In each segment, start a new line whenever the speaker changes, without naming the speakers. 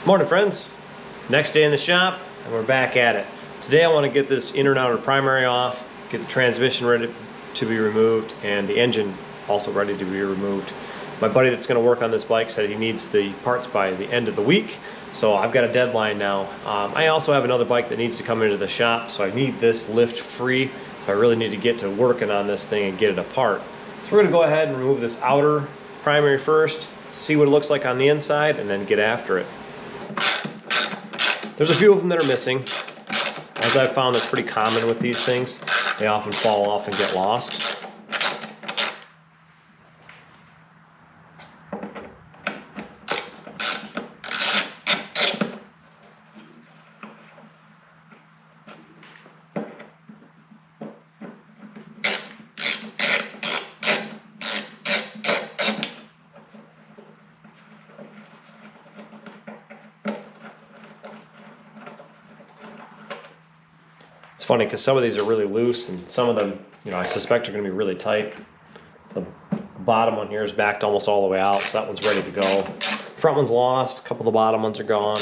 Morning, friends. Next day in the shop and we're back at it. Today I want to get this inner and outer primary off, get the transmission ready to be removed, and the engine also ready to be removed. My buddy that's going to work on this bike said he needs the parts by the end of the week, so I've got a deadline now. I also have another bike that needs to come into the shop, so I need this lift free. So I really need to get to working on this thing and get it apart. So we're going to go ahead and remove this outer primary first, see what it looks like on the inside, and then get after it. There's a few of them that are missing. As I've found, that's pretty common with these things. They often fall off and get lost. It's funny because some of these are really loose and some of them, I suspect are going to be really tight. The bottom one here is backed almost all the way out, so that one's ready to go. Front one's lost, a couple of the bottom ones are gone.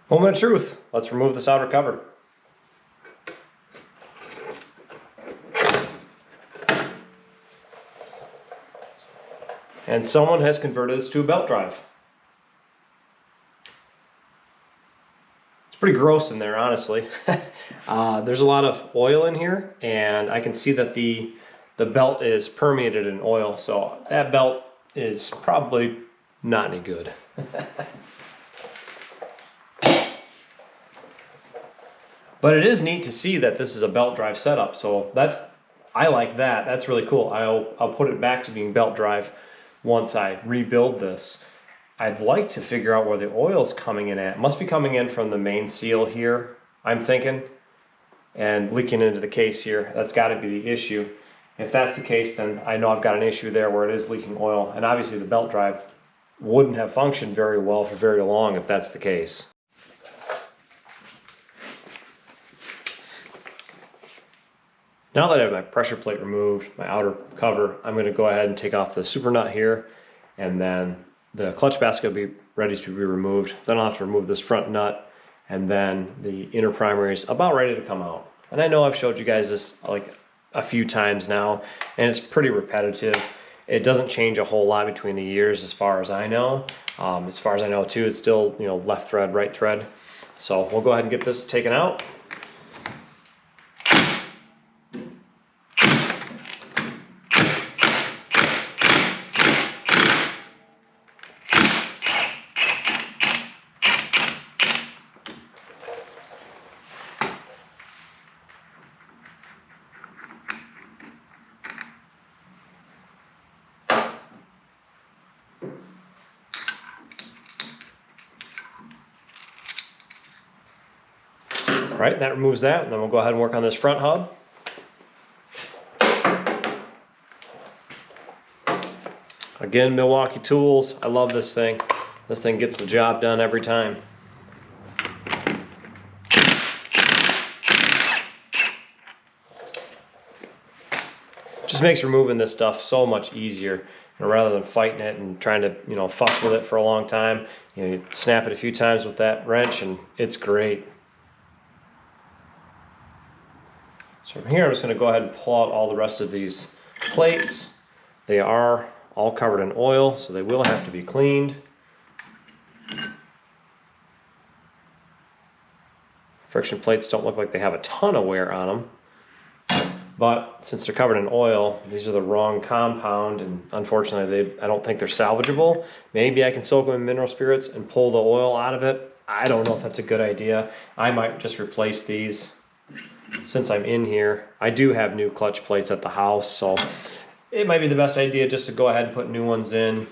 Moment of truth. Let's remove this outer cover. And someone has converted this to a belt drive. It's pretty gross in there, honestly. There's a lot of oil in here, and I can see that the belt is permeated in oil, so that belt is probably not any good. But it is neat to see that this is a belt drive setup, so I like that. That's really cool. I'll put it back to being belt drive once I rebuild this. I'd like to figure out where the oil's coming in at. It must be coming in from the main seal here, I'm thinking, and leaking into the case here. That's got to be the issue. If that's the case, then I know I've got an issue there where it is leaking oil, and obviously the belt drive wouldn't have functioned very well for very long if that's the case. Now that I have my pressure plate removed, my outer cover, I'm going to go ahead and take off the super nut here, and then the clutch basket will be ready to be removed. Then I'll have to remove this front nut, and then the inner primary is about ready to come out. And I know I've showed you guys this like a few times now, and it's pretty repetitive. It doesn't change a whole lot between the years as far as I know. As far as I know too, it's still left thread, right thread. So we'll go ahead and get this taken out. All right, that removes that, and then we'll go ahead and work on this front hub. Again, Milwaukee tools. I love this thing. This thing gets the job done every time. Just makes removing this stuff so much easier. Rather than fighting it and trying to, fuss with it for a long time, you snap it a few times with that wrench and it's great. So from here, I'm just going to go ahead and pull out all the rest of these plates. They are all covered in oil, so they will have to be cleaned. Friction plates don't look like they have a ton of wear on them. But since they're covered in oil, these are the wrong compound, and unfortunately I don't think they're salvageable. Maybe I can soak them in mineral spirits and pull the oil out of it. I don't know if that's a good idea. I might just replace these since I'm in here. I do have new clutch plates at the house, so it might be the best idea just to go ahead and put new ones in.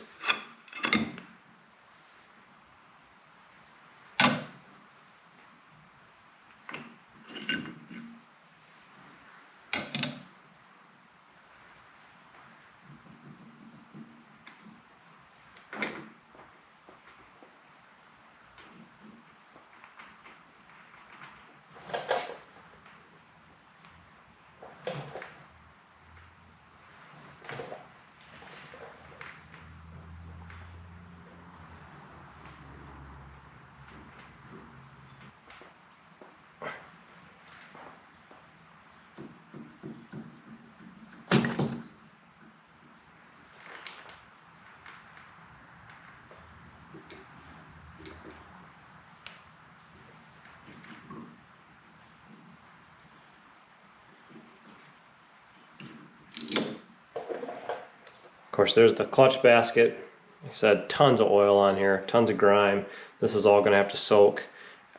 Of course, there's the clutch basket. Like I said, tons of oil on here, tons of grime. This is all going to have to soak.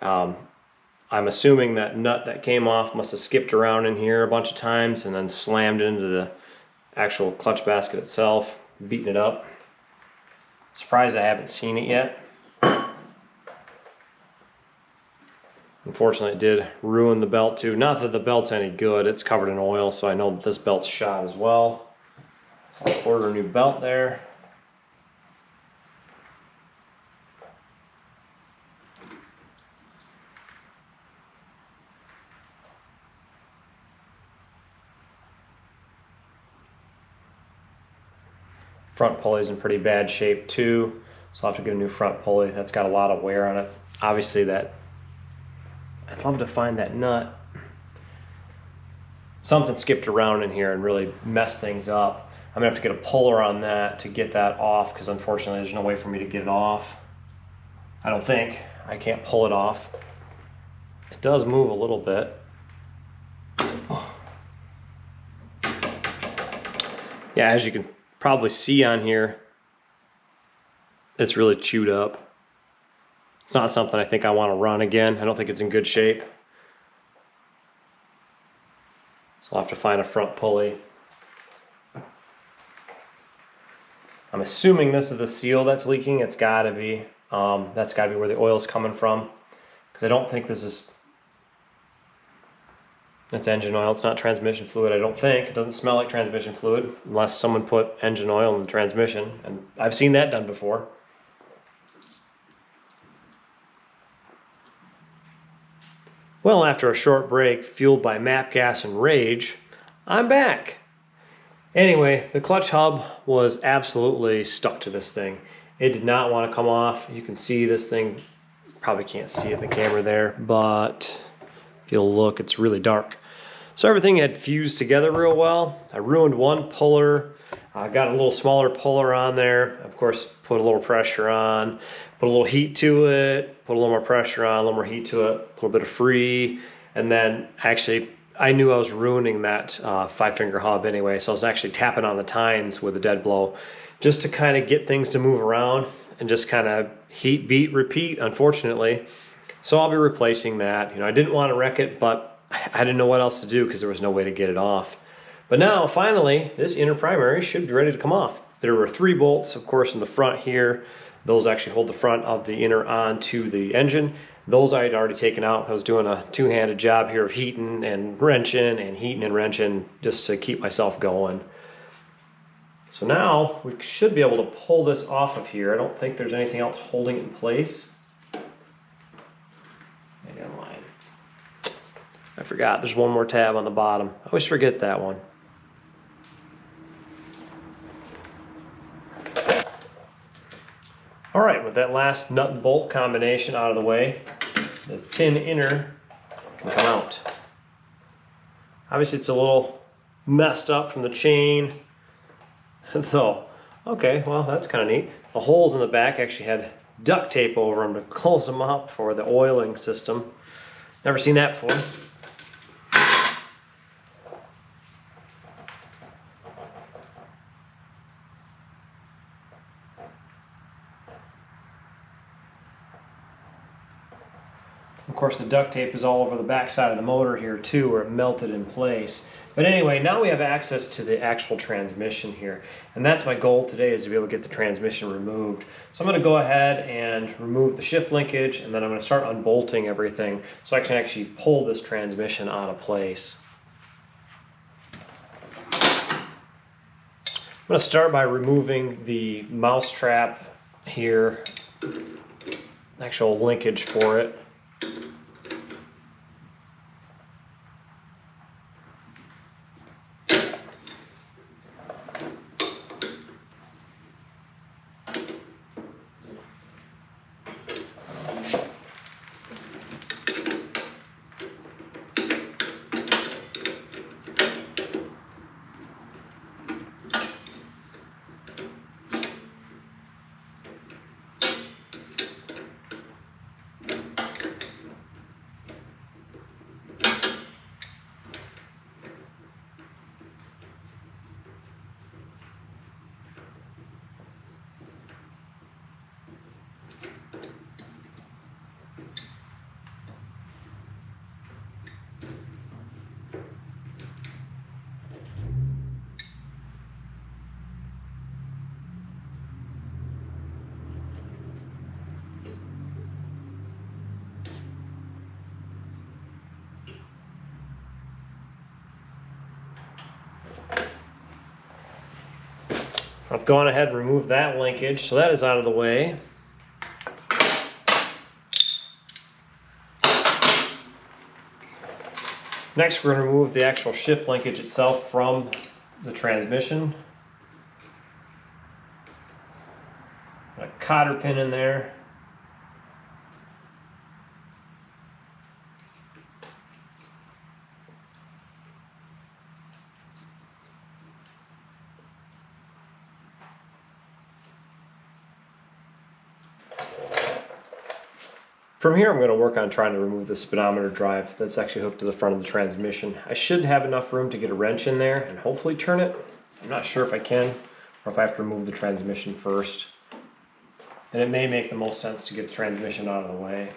I'm assuming that nut that came off must have skipped around in here a bunch of times and then slammed into the actual clutch basket itself, beating it up. Surprised I haven't seen it yet. Unfortunately, it did ruin the belt too. Not that the belt's any good, it's covered in oil, so I know that this belt's shot as well. I'll order a new belt there. Front pulley's in pretty bad shape too, so I'll have to get a new front pulley. That's got a lot of wear on it. Obviously I'd love to find that nut. Something skipped around in here and really messed things up. I'm gonna have to get a puller on that to get that off, because unfortunately there's no way for me to get it off. I don't think. I can't pull it off. It does move a little bit. Yeah, as you can probably see on here, it's really chewed up. It's not something I think I want to run again. I don't think it's in good shape. So I'll have to find a front pulley. I'm assuming this is the seal that's leaking. It's got to be. That's got to be where the oil's coming from, because I don't think this is. It's engine oil. It's not transmission fluid. I don't think. It doesn't smell like transmission fluid unless someone put engine oil in the transmission, and I've seen that done before. Well, after a short break fueled by map gas and rage, I'm back. Anyway, the clutch hub was absolutely stuck to this thing. It did not want to come off. You can see this thing, probably can't see it in the camera there, but if you'll look, it's really dark. So everything had fused together real well. I ruined one puller. I got a little smaller puller on there. Of course, put a little pressure on, put a little heat to it, put a little more pressure on, a little more heat to it, a little bit of free, and then actually I knew I was ruining that 5-finger hub anyway, so I was actually tapping on the tines with a dead blow just to kind of get things to move around and just kind of heat, beat, repeat, unfortunately. So I'll be replacing that. I didn't want to wreck it, but I didn't know what else to do because there was no way to get it off. But now, finally, this inner primary should be ready to come off. There were 3 bolts, of course, in the front here. Those actually hold the front of the inner onto the engine. Those I had already taken out. I was doing a two-handed job here of heating and wrenching just to keep myself going. So now we should be able to pull this off of here. I don't think there's anything else holding it in place. Maybe I'm lying. I forgot, there's one more tab on the bottom. I always forget that one. All right, with that last nut and bolt combination out of the way, the tin inner can come out. Obviously it's a little messed up from the chain, though. Okay, well that's kind of neat. The holes in the back actually had duct tape over them to close them up for the oiling system. Never seen that before. Of course, the duct tape is all over the back side of the motor here too, where it melted in place. But anyway, now we have access to the actual transmission here. And that's my goal today, is to be able to get the transmission removed. So I'm going to go ahead and remove the shift linkage, and then I'm going to start unbolting everything so I can actually pull this transmission out of place. I'm going to start by removing the mouse trap here, actual linkage for it. I've gone ahead and removed that linkage, so that is out of the way. Next, we're going to remove the actual shift linkage itself from the transmission. Got a cotter pin in there. From here, I'm going to work on trying to remove the speedometer drive that's actually hooked to the front of the transmission. I should have enough room to get a wrench in there and hopefully turn it. I'm not sure if I can, or if I have to remove the transmission first. And it may make the most sense to get the transmission out of the way.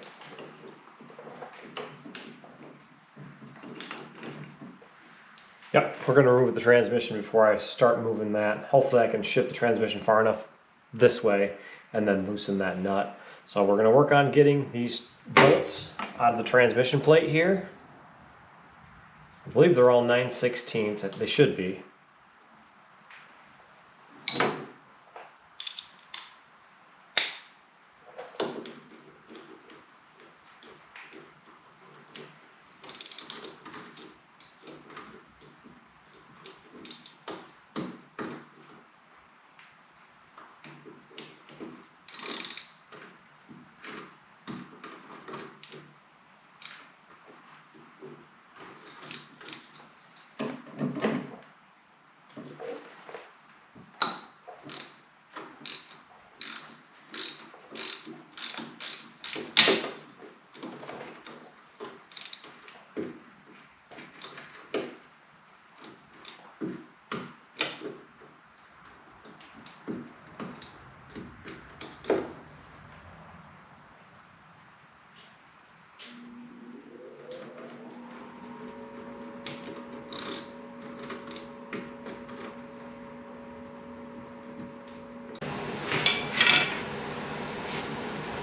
Yep, we're going to remove the transmission before I start moving that. Hopefully I can shift the transmission far enough this way and then loosen that nut. So we're going to work on getting these bolts out of the transmission plate here. I believe they're all 9/16. They should be.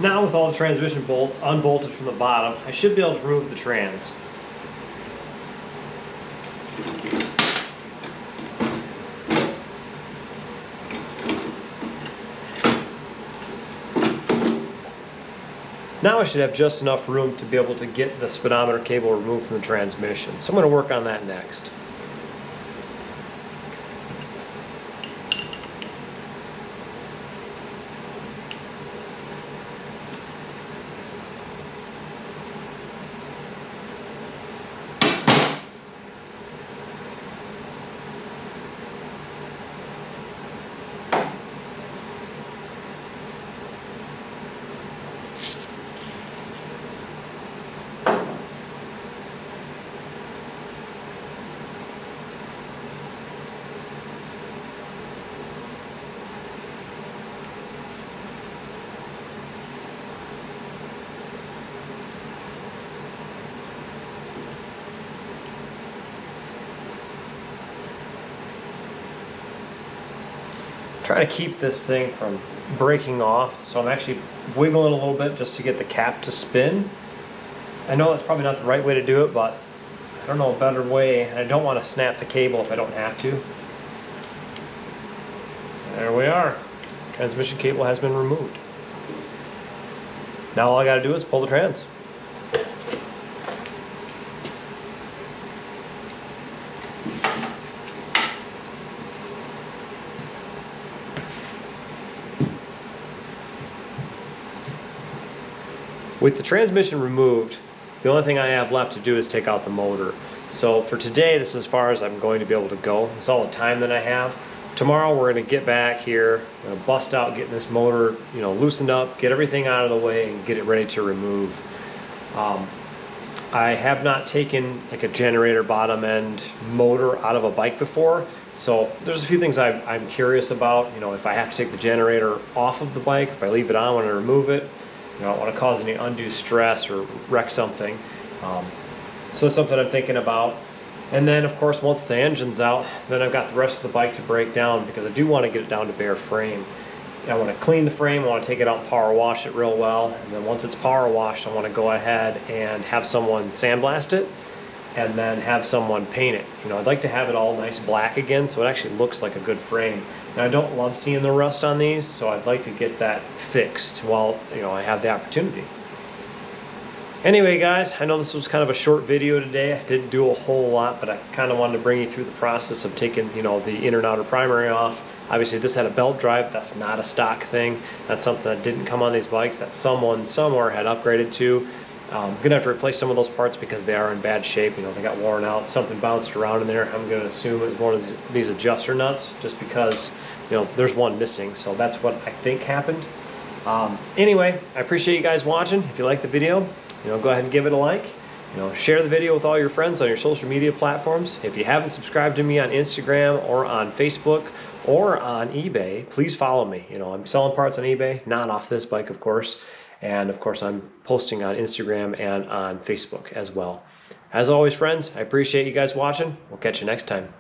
Now with all the transmission bolts unbolted from the bottom, I should be able to remove the trans. Now I should have just enough room to be able to get the speedometer cable removed from the transmission. So I'm going to work on that next. Try to keep this thing from breaking off, so I'm actually wiggling a little bit just to get the cap to spin. I know that's probably not the right way to do it, but I don't know a better way, and I don't want to snap the cable if I don't have to. There we are. Transmission cable has been removed. Now all I got to do is pull the trans. With the transmission removed, the only thing I have left to do is take out the motor. So for today, this is as far as I'm going to be able to go. That's all the time that I have. Tomorrow we're going to get back here, bust out getting this motor, loosened up, get everything out of the way, and get it ready to remove. I have not taken like a generator bottom end motor out of a bike before, so there's a few things I'm curious about. If I have to take the generator off of the bike, if I leave it on when I remove it. I don't want to cause any undue stress or wreck something. So it's something I'm thinking about. And then of course, once the engine's out, then I've got the rest of the bike to break down, because I do want to get it down to bare frame. I want to clean the frame, I want to take it out and power wash it real well. And then once it's power washed, I want to go ahead and have someone sandblast it and then have someone paint it. I'd like to have it all nice black again, so it actually looks like a good frame. Now I don't love seeing the rust on these, so I'd like to get that fixed while I have the opportunity. Anyway guys, I know this was kind of a short video today. I didn't do a whole lot, but I kind of wanted to bring you through the process of taking the inner and outer primary off. Obviously this had a belt drive. That's not a stock thing. That's something that didn't come on these bikes that someone somewhere had upgraded to. I'm gonna have to replace some of those parts because they are in bad shape. They got worn out. Something bounced around in there. I'm gonna assume it was one of these adjuster nuts, just because there's one missing. So that's what I think happened. Anyway, I appreciate you guys watching. If you like the video, go ahead and give it a like. Share the video with all your friends on your social media platforms. If you haven't subscribed to me on Instagram or on Facebook or on eBay, please follow me. I'm selling parts on eBay, not off this bike, of course. And of course, I'm posting on Instagram and on Facebook as well. As always, friends, I appreciate you guys watching. We'll catch you next time.